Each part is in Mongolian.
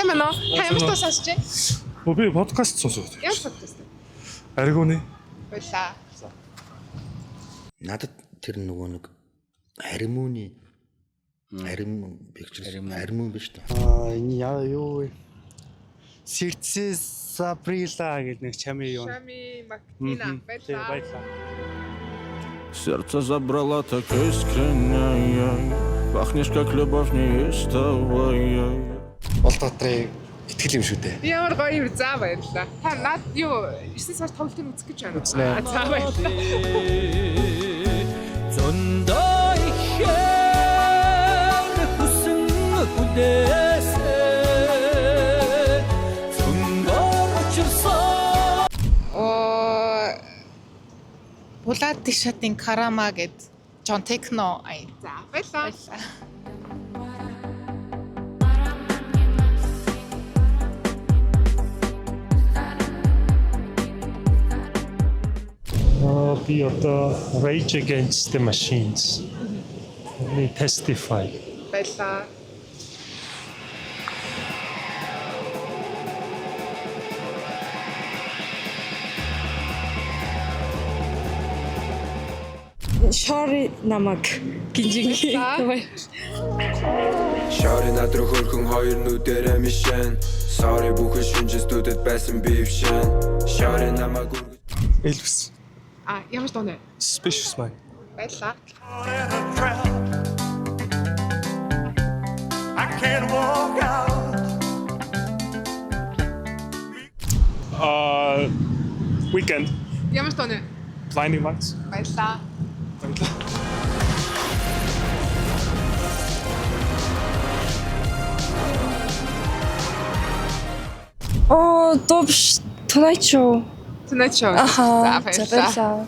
байна уу? Та ямар тоо сонсож байна? Би подкаст сонсож байна. Ямар подкаст? Аригууны. Баярлаа. Надад тэр нөгөө нэг харимууны харим биш та. Яа юу вэ? Сердцээс Сабрила гэдэг нэг чамын юу. Шами Мактина. Баярлаа. Сердце забрала так искренняя. Пахнешь как любовь неистовая. Болдоотрын итгэл юм шүү дээ. Би ямар гоё юм заа баярлаа. Та над юу 9 сар тоглолтын үзэх гэж байна уу? За баярлаа. Зөндөө ихээр хүсэн үдээсээ зөндөө учирсан. Булаад тишатын Карама гэд Джон Техно ая. За баярлаа. Би одоо Rage Against the Machines. We testify. Баярлаа. Sorry намаг гинжинги. Sorry надруу хөрхөн хоёр нүдэрэ мишэн. Sorry бүхэн шинжэстүүдэд байсан бившэн. Sorry намаг Elvis. Ямар доо нэ? Suspicious Man. Баярлаа. I can't walk out. Weekend. Ямар доо нэ? Blinding Lights. Баярлаа. Добш Tonight Show. Tonight Show. Аха. За баярлаа.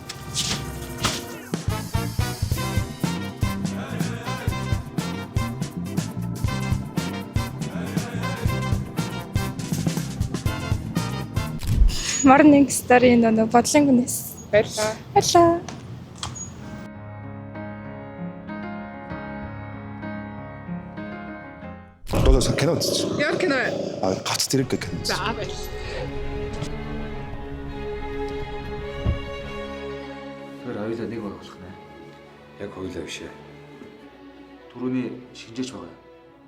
Morning Star-ийн нөгөө бодлон гүнээс. Баярлаа. Баярлаа. Додоос кино үзчих. Ямар кино вэ? Гац зэрэг кино. За баярлаа. Тэр хоёулаа нэг байх болох нэ. Яг хоёлаа биш ээ. Түрүүний шинжээч байгаа.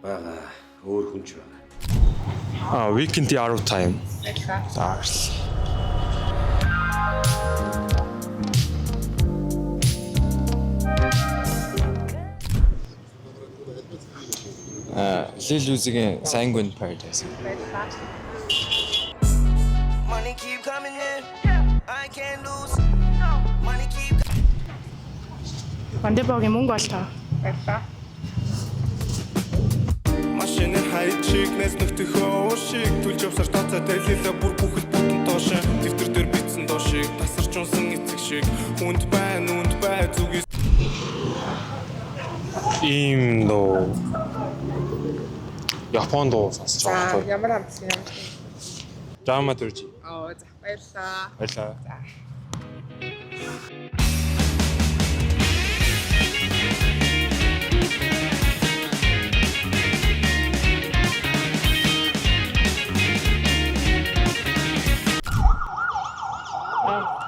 Бага өөр хүнч байгаа. Weekend Arrow Time. Баярлаа. Lil Uzi-гийн Sanguine Paradise. Money keep coming in. I can't lose. Money keep. Вандебогийн мөнгө олтоо. Баярлаа. Машины хайчиг нэс нөтөхөө шиг түлж явсаар тооцоо дэлэлээ бүр бүхэл бүтэн тоошин дэвтэр дээр бичсэн доошиг тасарч унсан эцэг шиг хүнд бай зүгээс Ийм доо. Япон доо сонсож За байгаа байхгүй. ямар амтсан юм. Dramaturgy. За баярлаа. Баярлалаа. За.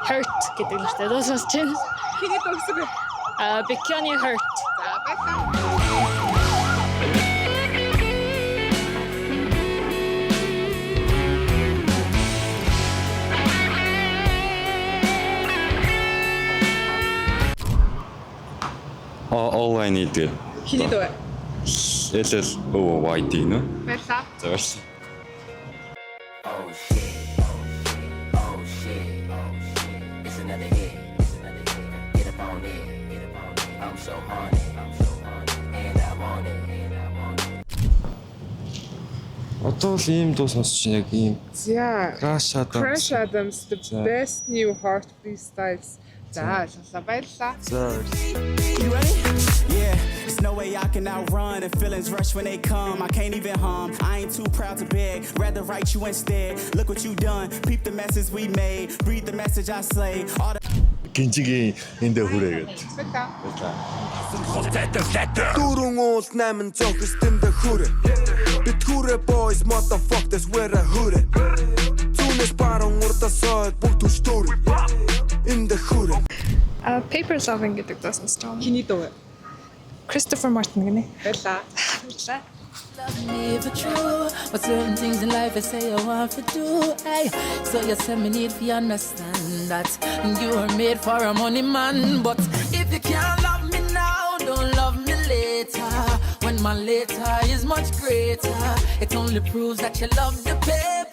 Hurt гэдэг нэртэй дуу сонсож байна. Хиний төгсөг. Bikini Hurt. За баярлаа. All I Need. Хиний дуу. LLOYD нөө. Баярлаа. За баярлалаа. It's another hit. Get up on it. I'm so horny. And I want it. Одоо л ийм дуу сонсож яг ийм За. Crash Crash Adams the За. best new heart freestyles. За сонслоо баярлаа. За. You ready? Yeah, there's no way I can outrun and feelings rush when they come. I can't even hum. I ain't too proud to beg. Rather write you instead. Look what you done. Peep the message we made. Read the message I slay. All the гинжигийн эндэ хүрээгээд. Дөрөн уул 800 системдэ хүрээ. Бит хүрээ boys motherfuck this where I хүрээ. Зүүнээс баруун урдасаад бүгд төштөр. Эндэ хүрээ. Paper Loving гэдэг дуу сонсож байгаа. Хиний дуу. Christopher Martin гэнэ. Баярлаа. Баярлалаа. Love me for true, but certain things in life I say I want to do. Ay, so you say me need to understand that you are made for a money man. But if you can't love me now, don't love me later. When my later is much greater, it only proves that you love the paper.